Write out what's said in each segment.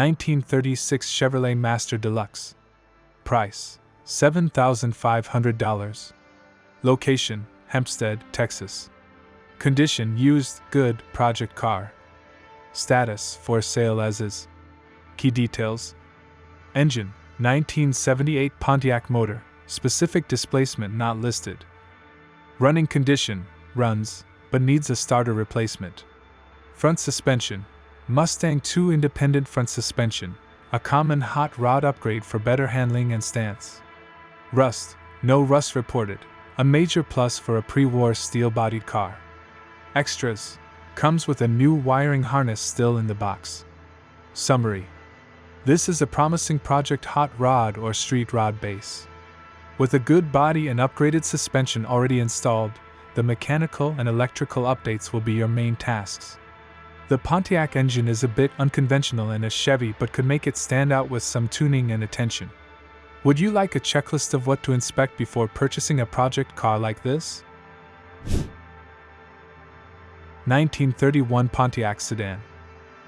1936 Chevrolet Master Deluxe. Price, $7,500. Location, Hempstead, Texas. Condition, used, good, project car. Status, for sale as is. Key details. Engine, 1978 Pontiac motor, specific displacement not listed. Running condition, runs, but needs a starter replacement. Front suspension, Mustang 2 independent front suspension, a common hot rod upgrade for better handling and stance. Rust, no rust reported, a major plus for a pre-war steel-bodied car. Extras, comes with a new wiring harness still in the box. Summary. This is a promising project hot rod or street rod base. With a good body and upgraded suspension already installed, the mechanical and electrical updates will be your main tasks. The Pontiac engine is a bit unconventional in a Chevy but could make it stand out with some tuning and attention. Would you like a checklist of what to inspect before purchasing a project car like this? 1931 Pontiac Sedan.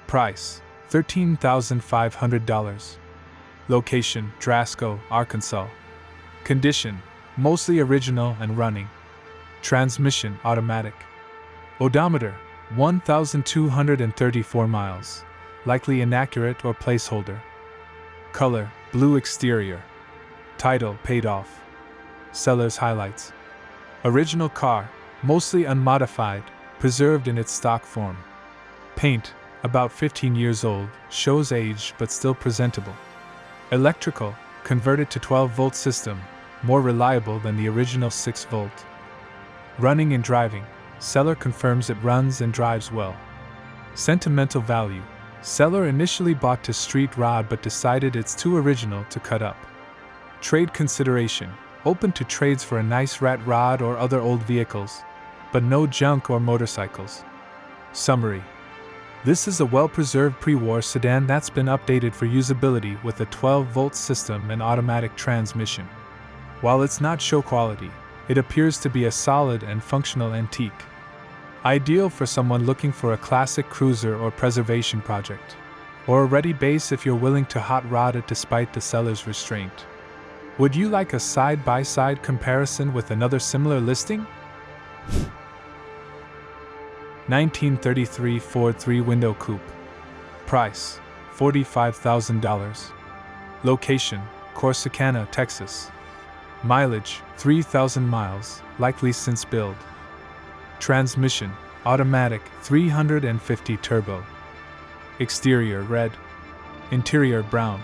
Price, $13,500. Location, Drasco, Arkansas. Condition, mostly original and running. Transmission, automatic. Odometer, 1,234 miles, likely inaccurate or placeholder. Color, blue exterior. Title, paid off. Seller's highlights. Original car, mostly unmodified, preserved in its stock form. Paint, about 15 years old, shows age but still presentable. Electrical, converted to 12-volt system, more reliable than the original 6-volt. Running and driving, seller confirms it runs and drives well. Sentimental value, seller initially bought to street rod but decided it's too original to cut up. Trade consideration, open to trades for a nice rat rod or other old vehicles, but no junk or motorcycles. Summary. This is a well-preserved pre-war sedan that's been updated for usability with a 12-volt system and automatic transmission. While it's not show quality, it appears to be a solid and functional antique. Ideal for someone looking for a classic cruiser or preservation project, or a ready base if you're willing to hot rod it despite the seller's restraint. Would you like a side-by-side comparison with another similar listing? 1933 Ford 3-window coupe. Price, $45,000. Location, Corsicana, Texas. Mileage, 3,000 miles, likely since build. Transmission, automatic, 350 turbo. Exterior, red. Interior, brown.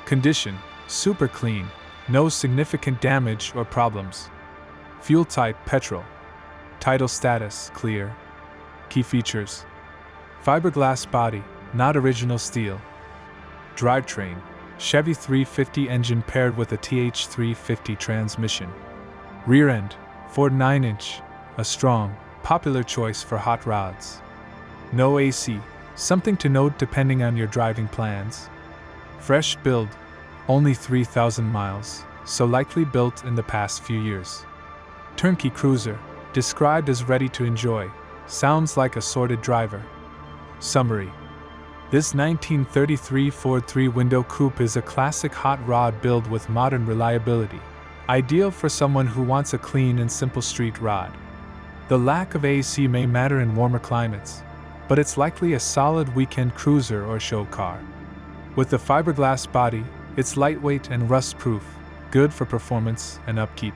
Condition, super clean, no significant damage or problems. Fuel type, petrol. Title status, clear. Key features. Fiberglass body, not original steel. Drivetrain, Chevy 350 engine paired with a TH350 transmission. Rear end, Ford 9-inch, a strong, popular choice for hot rods. No AC, something to note depending on your driving plans. Fresh build, only 3,000 miles, so likely built in the past few years. Turnkey cruiser, described as ready to enjoy, sounds like a sorted driver. Summary. This 1933 Ford 3-window coupe is a classic hot rod build with modern reliability, ideal for someone who wants a clean and simple street rod. The lack of AC may matter in warmer climates, but it's likely a solid weekend cruiser or show car. With the fiberglass body, it's lightweight and rust-proof, good for performance and upkeep.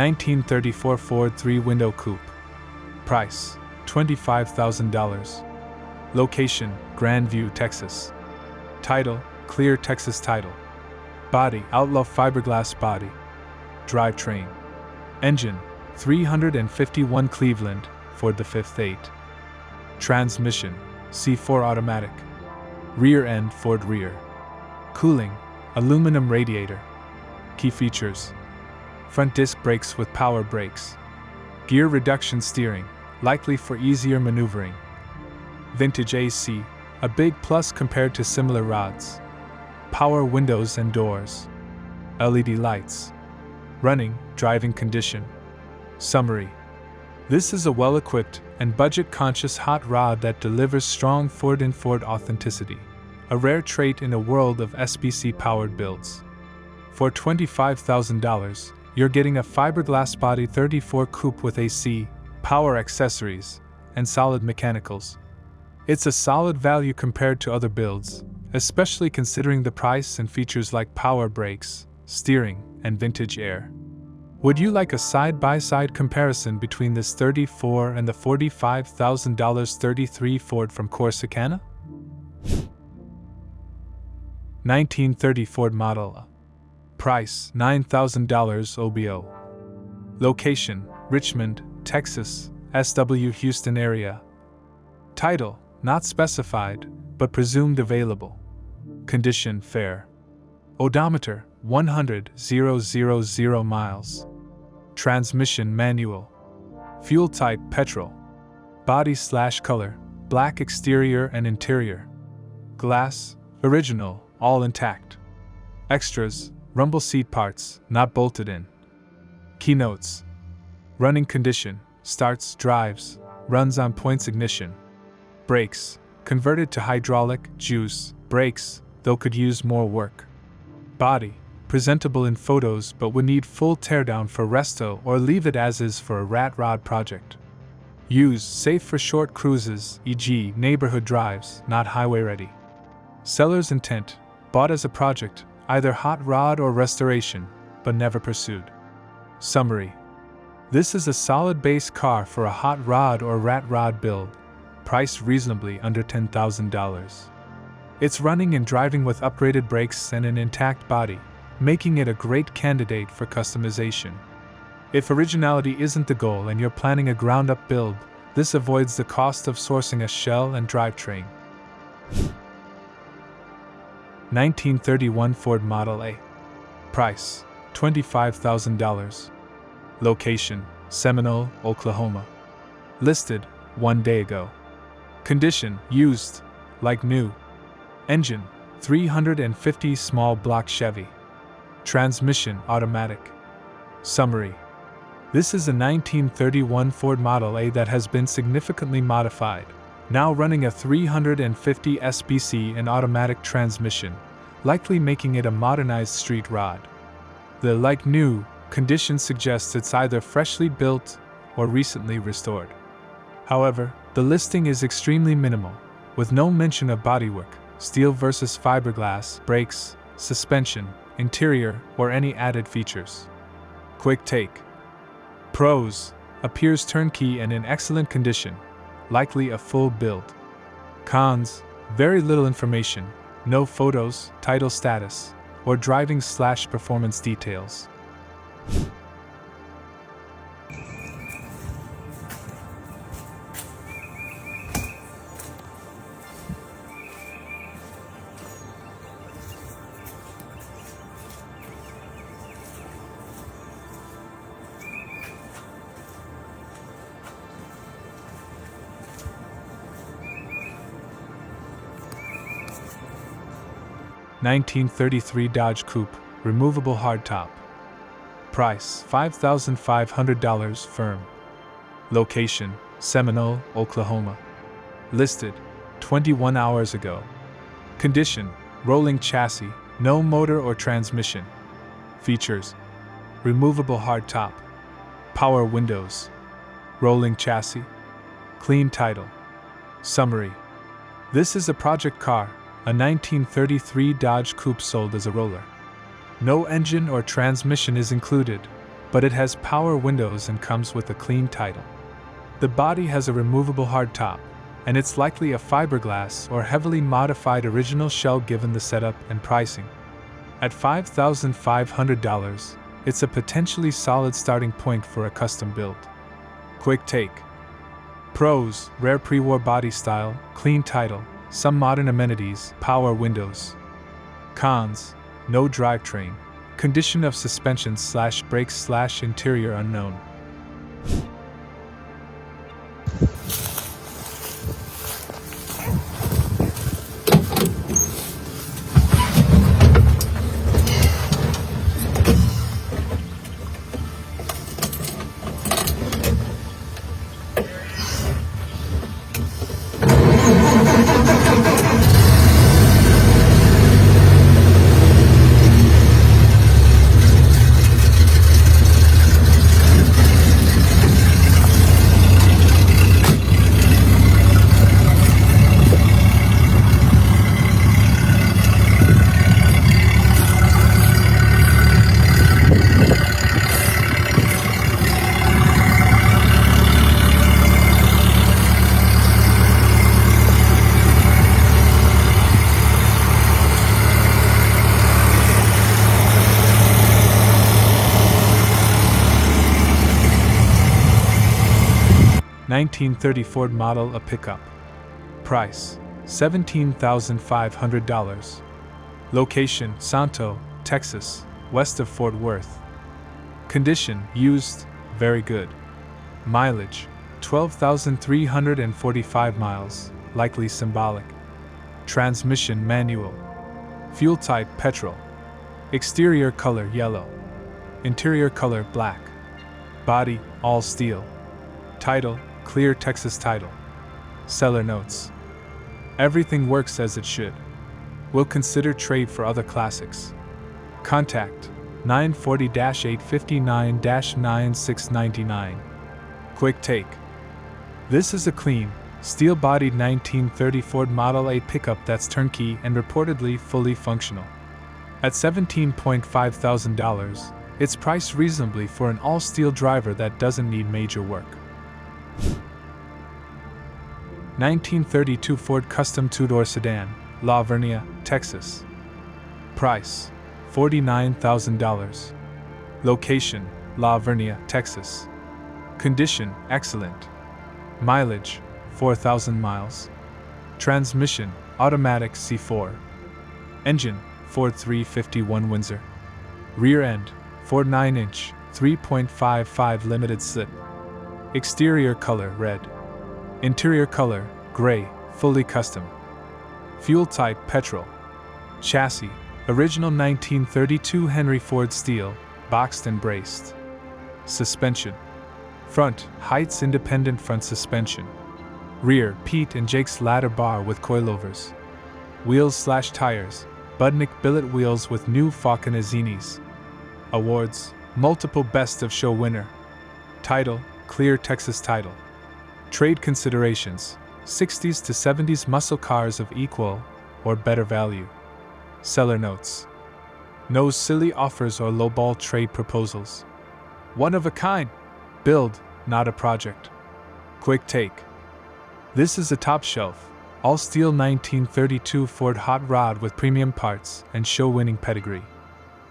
1934 Ford 3-window coupe. Price, $25,000. Location, Grandview, Texas. Title, clear Texas title. Body, outlaw fiberglass body. Drivetrain. Engine, 351 Cleveland, Ford the 5th 8. Transmission, C4 automatic. Rear end Ford rear. Cooling, aluminum radiator. Key features: front disc brakes with power brakes. Gear reduction steering, likely for easier maneuvering. Vintage AC, a big plus compared to similar rods. Power windows and doors. LED lights. Running, driving condition. Summary: this is a well-equipped and budget-conscious hot rod that delivers strong Ford and Ford authenticity, a rare trait in a world of SBC-powered builds. For $25,000, you're getting a fiberglass body 34 Coupe with AC, power accessories, and solid mechanicals. It's a solid value compared to other builds, especially considering the price and features like power brakes, steering, and vintage air. Would you like a side-by-side comparison between this 34 and the $45,000 33 Ford from Corsicana? 1930 Ford Model. Price $9,000 OBO. Location: Richmond, Texas, SW Houston area. Title: not specified, but presumed available. Condition: fair. Odometer: 100,000 miles. Transmission: manual. Fuel type: petrol. Body/color: black exterior and interior. Glass: original, all intact. Extras: rumble seat parts, not bolted in. Keynotes: running condition, starts, drives, runs on points ignition. Brakes: converted to hydraulic, juice, brakes, though could use more work. Body: presentable in photos but would need full teardown for resto or leave it as is for a rat rod project. Use: safe for short cruises, e.g. neighborhood drives, not highway ready. Seller's intent: bought as a project, either hot rod or restoration, but never pursued. Summary: this is a solid base car for a hot rod or rat rod build, priced reasonably under $10,000. It's running and driving with upgraded brakes and an intact body, making it a great candidate for customization. If originality isn't the goal and you're planning a ground-up build, this avoids the cost of sourcing a shell and drivetrain. 1931 Ford Model A. Price: $25,000. Location: Seminole, Oklahoma. Listed 1 day ago. Condition: used, like new. Engine: 350 small block Chevy. Transmission: automatic. Summary: this is a 1931 Ford Model A that has been significantly modified, now running a 350 SBC and automatic transmission, likely making it a modernized street rod. The like new condition suggests it's either freshly built or recently restored. However, the listing is extremely minimal, with no mention of bodywork, steel versus fiberglass, brakes, suspension, interior, or any added features. Quick take. Pros: appears turnkey and in excellent condition, likely a full build. Cons: very little information, no photos, title status, or driving/performance details. (1933) Dodge Coupe, removable hardtop. Price: $5,500 firm. Location: Seminole, Oklahoma. Listed 21 hours ago. Condition: rolling chassis, no motor or transmission. Features: removable hardtop, power windows, rolling chassis, clean title. Summary: this is a project car, a 1933 Dodge Coupe sold as a roller. No engine or transmission is included, but it has power windows and comes with a clean title. The body has a removable hardtop, and it's likely a fiberglass or heavily modified original shell given the setup and pricing. At $5,500, it's a potentially solid starting point for a custom build. Quick take. Pros: rare pre-war body style, clean title, Some modern amenities, power windows. Cons: no drivetrain. Condition of suspension/brakes/interior unknown. (1930) Ford model, a pickup. Price: $17,500. Location: Santo, Texas, west of Fort Worth. Condition: used, very good. Mileage: 12,345 miles, likely symbolic. Transmission: manual. Fuel type: petrol. Exterior color: yellow. Interior color: black. Body: all steel. Title: clear Texas title. Seller notes: everything works as it should. Will consider trade for other classics. Contact 940-859-9699. Quick take. This is a clean, steel-bodied 1930 Ford Model A pickup that's turnkey and reportedly fully functional. At $17,500, it's priced reasonably for an all-steel driver that doesn't need major work. 1932 Ford Custom Two-Door Sedan, La Vernia, Texas. Price: $49,000. Location: La Vernia, Texas. Condition: excellent. Mileage: 4,000 miles. Transmission: automatic C4. Engine: Ford 351 Windsor. Rear end: Ford 9-inch, 3.55 limited slip. Exterior color: red. Interior color: gray, fully custom. Fuel type: petrol. Chassis: original 1932 Henry Ford steel, boxed and braced. Suspension: front, Heights independent front suspension. Rear, Pete and Jake's ladder bar with coilovers. Wheels/tires: Budnick billet wheels with new Falconazzinis. Awards: multiple Best of Show winner. Title: clear Texas title. Trade considerations: 60s to 70s muscle cars of equal or better value. Seller notes: no silly offers or lowball trade proposals. One of a kind. Build, not a project. Quick take. This is a top shelf, all steel 1932 Ford hot rod with premium parts and show-winning pedigree.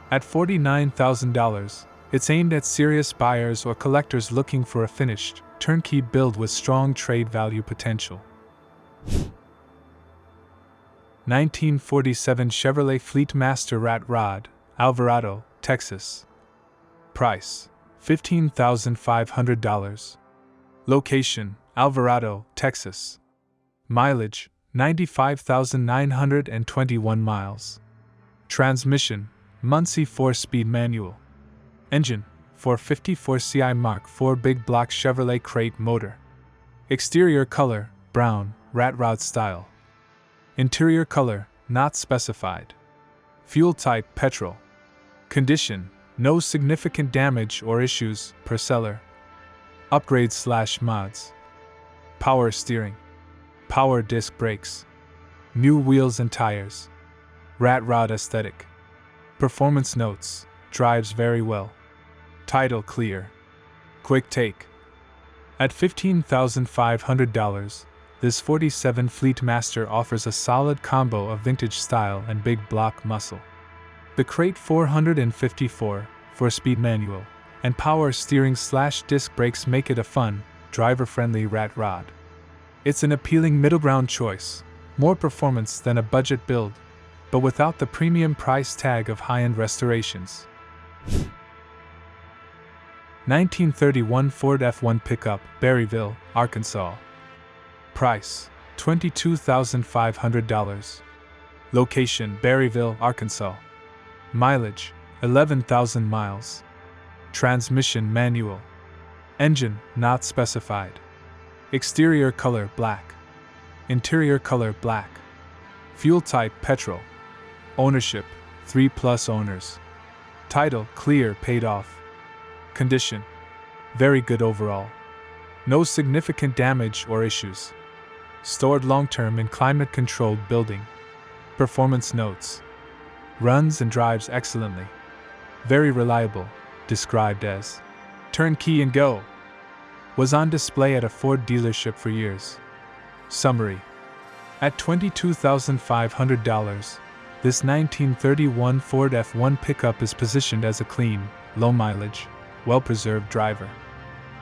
At $49,000, it's aimed at serious buyers or collectors looking for a finished, turnkey build with strong trade value potential. 1947 Chevrolet Fleetmaster Rat Rod, Alvarado, Texas. Price: $15,500. Location: Alvarado, Texas. Mileage: 95,921 miles. Transmission: Muncie 4-speed manual. Engine: 454 CI Mark IV big block Chevrolet crate motor. Exterior color: brown, rat rod style. Interior color: not specified. Fuel type: petrol. Condition: no significant damage or issues, per seller. Upgrades/mods: power steering, power disc brakes, new wheels and tires. Rat rod aesthetic. Performance notes: drives very well. Title clear. Quick take. At $15,500, this 47 Fleetmaster offers a solid combo of vintage style and big block muscle. The Crate 454, 4-speed manual, and power steering/disc brakes make it a fun, driver-friendly rat rod. It's an appealing middle ground choice, More performance than a budget build, but without the premium price tag of high-end restorations. 1931 Ford F1 pickup, Berryville, Arkansas. Price, $22,500. Location, Berryville, Arkansas. Mileage, 11,000 miles. Transmission manual. Engine, not specified. Exterior color, black. Interior color, black. Fuel type, petrol. Ownership, 3+ owners. Title, clear, paid off. Condition, very good overall. No significant damage or issues. Stored long-term in climate-controlled building. Performance notes. Runs and drives excellently. Very reliable, described as turnkey and go. Was on display at a Ford dealership for years. Summary. At $22,500, this 1931 Ford F1 pickup is positioned as a clean, low-mileage, well-preserved driver.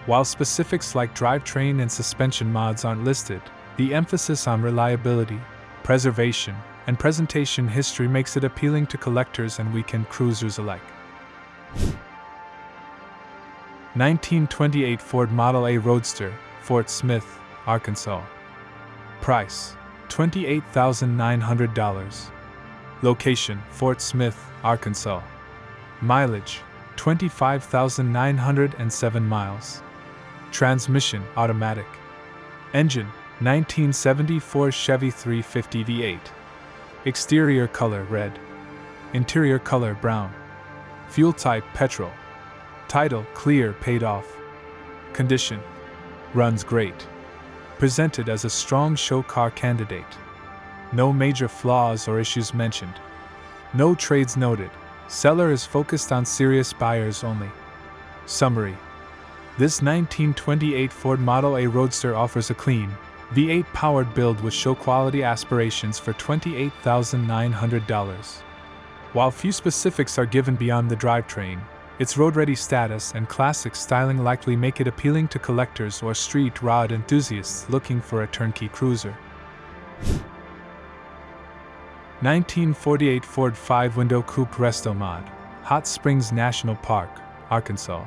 While specifics like drivetrain and suspension mods aren't listed, the emphasis on reliability, preservation, and presentation history makes it appealing to collectors and weekend cruisers alike. 1928 Ford Model A Roadster, Fort Smith, Arkansas. Price, $28,900. Location, Fort Smith, Arkansas. Mileage, 25,907 miles. Transmission, automatic. Engine, 1974 Chevy 350 V8. Exterior color, red. Interior color, brown. Fuel type, petrol. Title, clear, paid off. Condition, runs great. Presented as a strong show car candidate. No major flaws or issues mentioned. No trades noted. Seller is focused on serious buyers only. Summary. This 1928 Ford Model A Roadster offers a clean, V8 powered build with show quality aspirations for $28,900. While few specifics are given beyond the drivetrain, its road-ready status and classic styling likely make it appealing to collectors or street rod enthusiasts looking for a turnkey cruiser. 1948 Ford 5-window Coupe Resto Mod, Hot Springs National Park, Arkansas.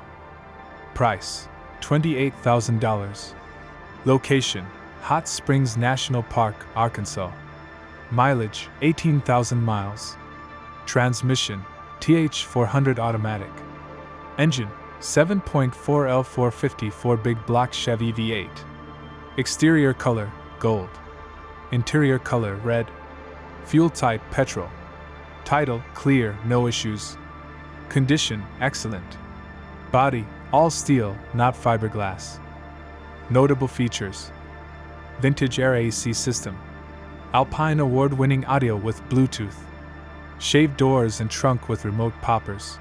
Price, $28,000. Location, Hot Springs National Park, Arkansas. Mileage, 18,000 miles. Transmission, TH400 automatic. Engine, 7.4 L450 big block Chevy V8. Exterior color, gold. Interior color, red. Fuel type, petrol. Title, clear, no issues. Condition, excellent. Body, all steel, not fiberglass. Notable features. Vintage air AC system. Alpine award-winning audio with Bluetooth. Shaved doors and trunk with remote poppers.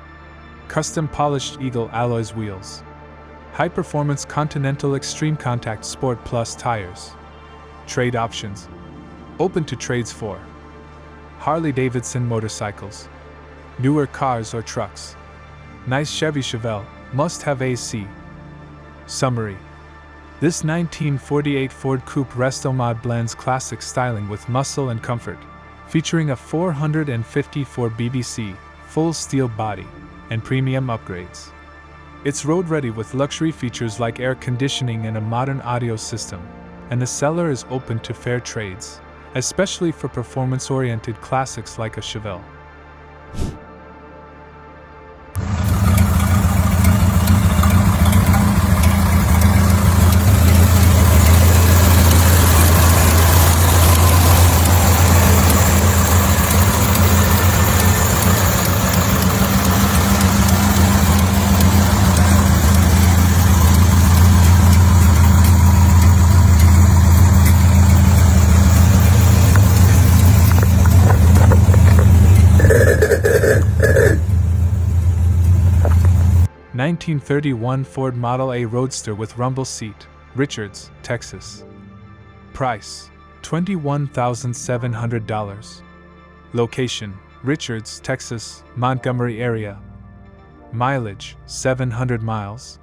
Custom polished Eagle alloys wheels. High-performance Continental Extreme Contact Sport Plus tires. Trade options. Open to trades for Harley-Davidson motorcycles. Newer cars or trucks. Nice Chevy Chevelle, must have AC. Summary. This 1948 Ford Coupe Resto Mod blends classic styling with muscle and comfort, featuring a 454 BBC, full steel body, and premium upgrades. It's road-ready with luxury features like air conditioning and a modern audio system, and the seller is open to fair trades, especially for performance-oriented classics like a Chevelle. '31 1931 Ford Model A Roadster with rumble seat, Richards, Texas. Price, $21,700. Location, Richards, Texas, Montgomery area. Mileage, 700 miles.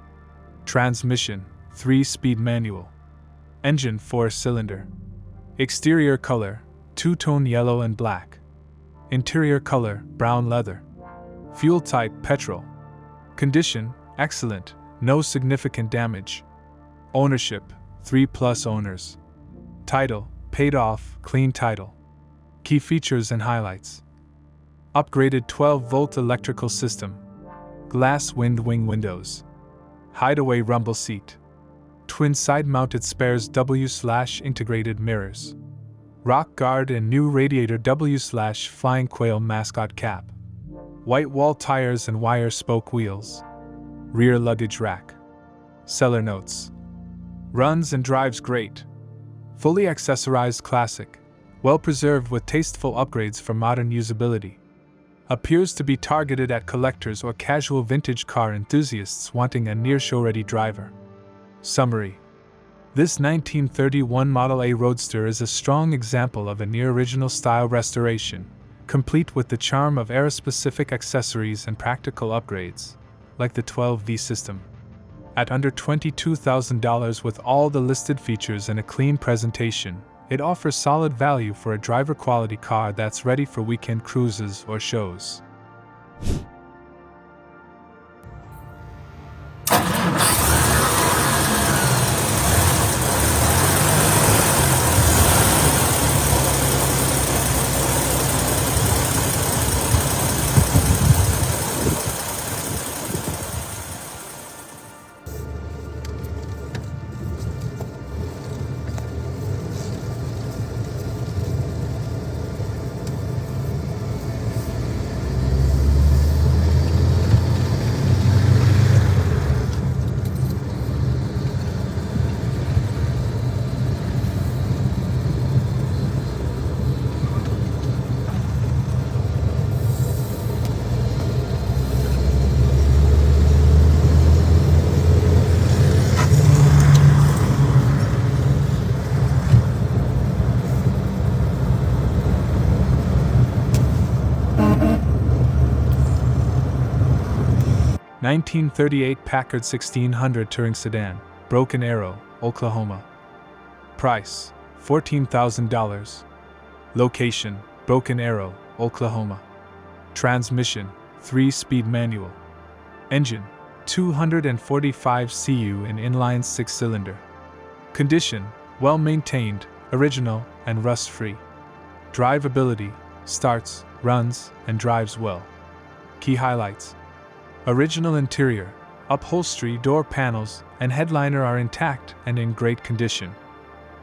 Transmission, 3-speed manual. Engine, 4-cylinder. Exterior color, two-tone yellow and black. Interior color, brown leather. Fuel type, petrol. Condition, excellent, no significant damage. Ownership, 3+ owners. Title, paid off, clean title. Key features and highlights. Upgraded 12-volt electrical system. Glass wing windows. Hideaway rumble seat. Twin side-mounted spares W/integrated mirrors. Rock guard and new radiator W/flying quail mascot cap. White wall tires and wire spoke wheels. Rear luggage rack. Seller notes. Runs and drives great. Fully accessorized classic. Well preserved with tasteful upgrades for modern usability. Appears to be targeted at collectors or casual vintage car enthusiasts wanting a near show-ready driver. Summary. This 1931 Model A Roadster is a strong example of a near-original style restoration, complete with the charm of era-specific accessories and practical upgrades, like the 12V system. At under $22,000 with all the listed features and a clean presentation, it offers solid value for a driver-quality car that's ready for weekend cruises or shows. (1938) Packard 1600 Touring Sedan, Broken Arrow, Oklahoma. Price, $14,000. Location, Broken Arrow, Oklahoma. Transmission, 3-speed manual. Engine, 245 cu in inline 6-cylinder. Condition, well-maintained, original, and rust-free. Drivability, starts, runs, and drives well. Key highlights. Original interior, upholstery, door panels, and headliner are intact and in great condition.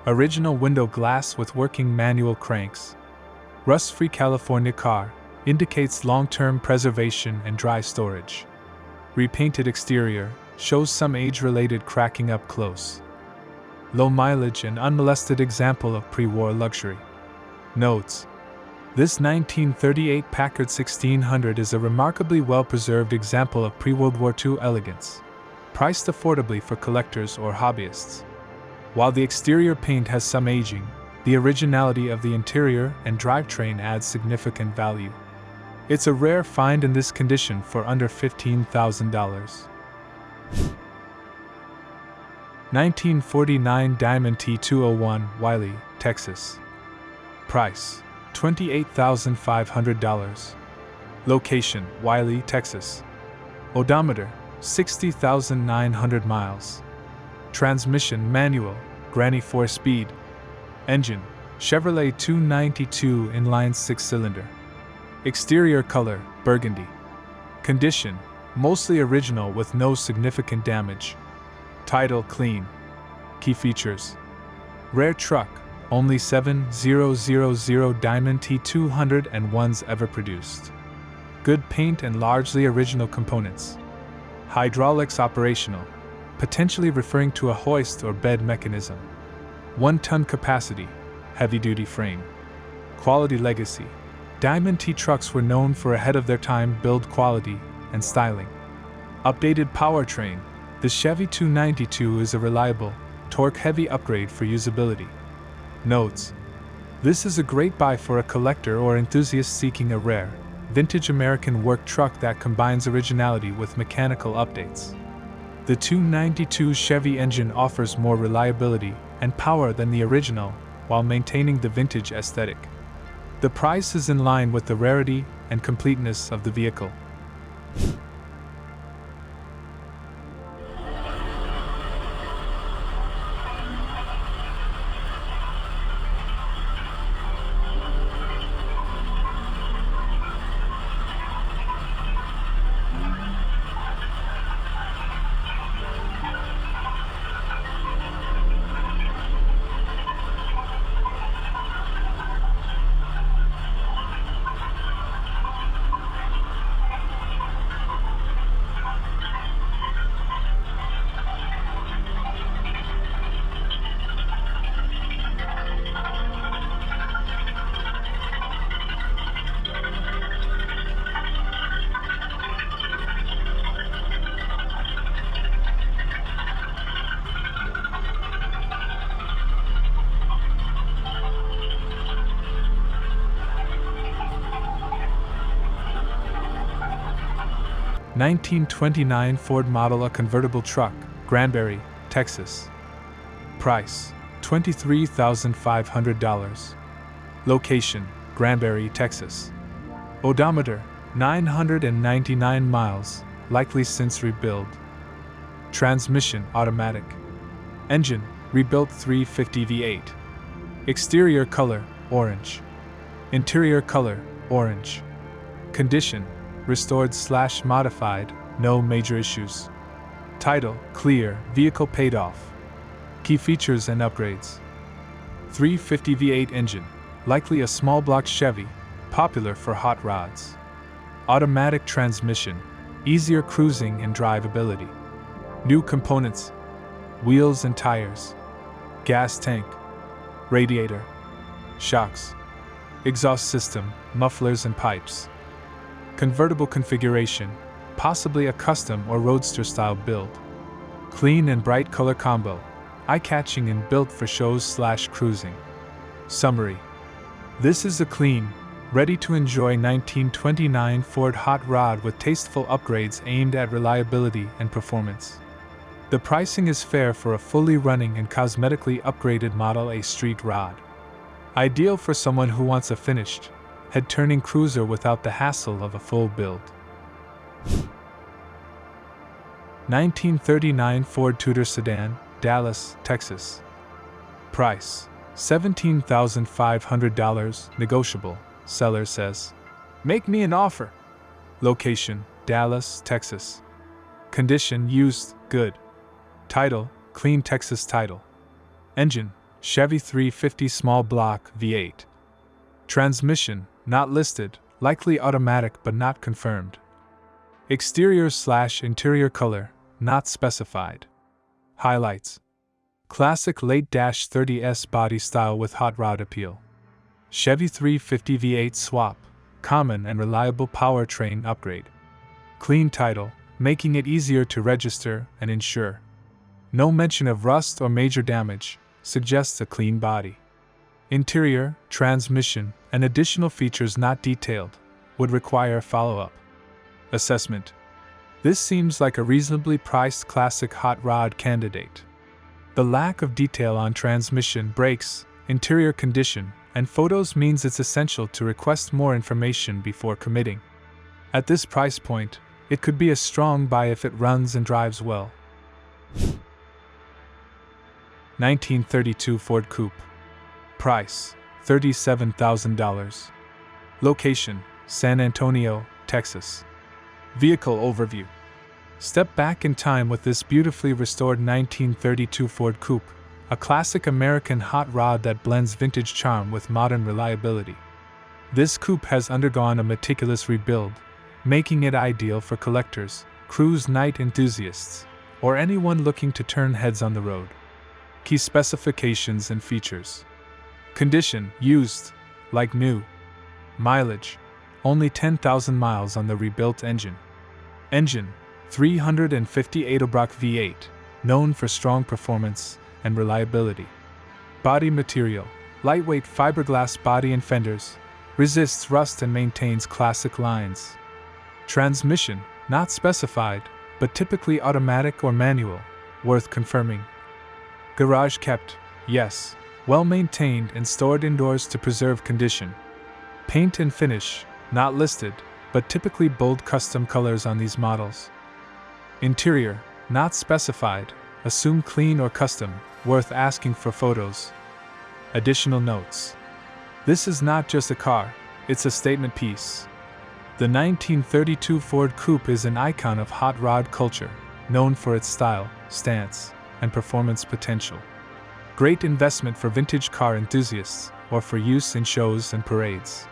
Original window glass with working manual cranks. Rust-free California car, indicates long-term preservation and dry storage. Repainted exterior, shows some age-related cracking up close. Low mileage and unmolested example of pre-war luxury. Notes. This 1938 Packard 1600 is a remarkably well-preserved example of pre-World War II elegance, priced affordably for collectors or hobbyists. While the exterior paint has some aging, the originality of the interior and drivetrain adds significant value. It's a rare find in this condition for under $15,000. 1949 Diamond T201 Wiley, Texas. Price, $28,500. Location, Wiley, Texas. Odometer, 60,900 miles. Transmission, manual, Granny 4-speed. Engine, Chevrolet 292 inline 6-cylinder. Exterior color, burgundy. Condition, mostly original with no significant damage. Title, clean. Key features. Rare truck, only 7,000 Diamond T201s ever produced. Good paint and largely original components. Hydraulics operational, potentially referring to a hoist or bed mechanism. 1-ton capacity, heavy-duty frame. Quality legacy. Diamond T trucks were known for ahead of their time build quality and styling. Updated powertrain. The Chevy 292 is a reliable, torque-heavy upgrade for usability. Notes. This is a great buy for a collector or enthusiast seeking a rare, vintage American work truck that combines originality with mechanical updates. The 292 Chevy engine offers more reliability and power than the original, while maintaining the vintage aesthetic. The price is in line with the rarity and completeness of the vehicle. (1929) Ford model, a convertible truck, Granbury, Texas. Price: $23,500. Location: Granbury, Texas. Odometer: 999 miles, likely since rebuild. Transmission: automatic. Engine: rebuilt 350 V8. Exterior color: orange. Interior color: orange. Condition: restored/modified, no major issues. Title: clear, vehicle paid off. Key features and upgrades: 350 V8 engine, likely a small block Chevy, popular for hot rods. Automatic transmission, easier cruising and drivability. New components: wheels and tires, gas tank, radiator, shocks, exhaust system, mufflers and pipes. Convertible configuration, possibly a custom or Roadster style build. Clean and bright color combo, eye-catching and built for shows/cruising. Summary: this is a clean, ready-to-enjoy 1929 Ford hot rod with tasteful upgrades aimed at reliability and performance. The pricing is fair for a fully running and cosmetically upgraded Model A street rod. Ideal for someone who wants a finished, head-turning cruiser without the hassle of a full build. 1939 Ford Tudor Sedan, Dallas, Texas. Price: $17,500, negotiable, seller says. Make me an offer. Location: Dallas, Texas. Condition: used, good. Title: clean Texas title. Engine: Chevy 350 small block V8. Transmission: not listed, likely automatic but not confirmed. Exterior/interior color, not specified. Highlights: classic late-30s body style with hot rod appeal. Chevy 350 V8 swap, common and reliable powertrain upgrade. Clean title, making it easier to register and insure. No mention of rust or major damage, suggests a clean body. Interior, transmission, and additional features not detailed, would require follow-up. Assessment: this seems like a reasonably priced classic hot rod candidate. The lack of detail on transmission, brakes, interior condition, and photos means it's essential to request more information before committing. At this price point, it could be a strong buy if it runs and drives well. 1932 Ford Coupe. Price: $37,000. Location: San Antonio, Texas. Vehicle overview. Step back in time with this beautifully restored 1932 Ford Coupe, a classic American hot rod that blends vintage charm with modern reliability. This coupe has undergone a meticulous rebuild, making it ideal for collectors, cruise night enthusiasts, or anyone looking to turn heads on the road. Key specifications and features. Condition: used, like new. Mileage: only 10,000 miles on the rebuilt engine. Engine: 358 V8, known for strong performance and reliability. Body material: lightweight fiberglass body and fenders, resists rust and maintains classic lines. Transmission: not specified, but typically automatic or manual, worth confirming. Garage kept, yes, well maintained and stored indoors to preserve condition. Paint and finish, not listed, but typically bold custom colors on these models. Interior, not specified, assume clean or custom, worth asking for photos. Additional notes. This is not just a car, it's a statement piece. The 1932 Ford Coupe is an icon of hot rod culture, known for its style, stance, and performance potential. Great investment for vintage car enthusiasts, or for use in shows and parades.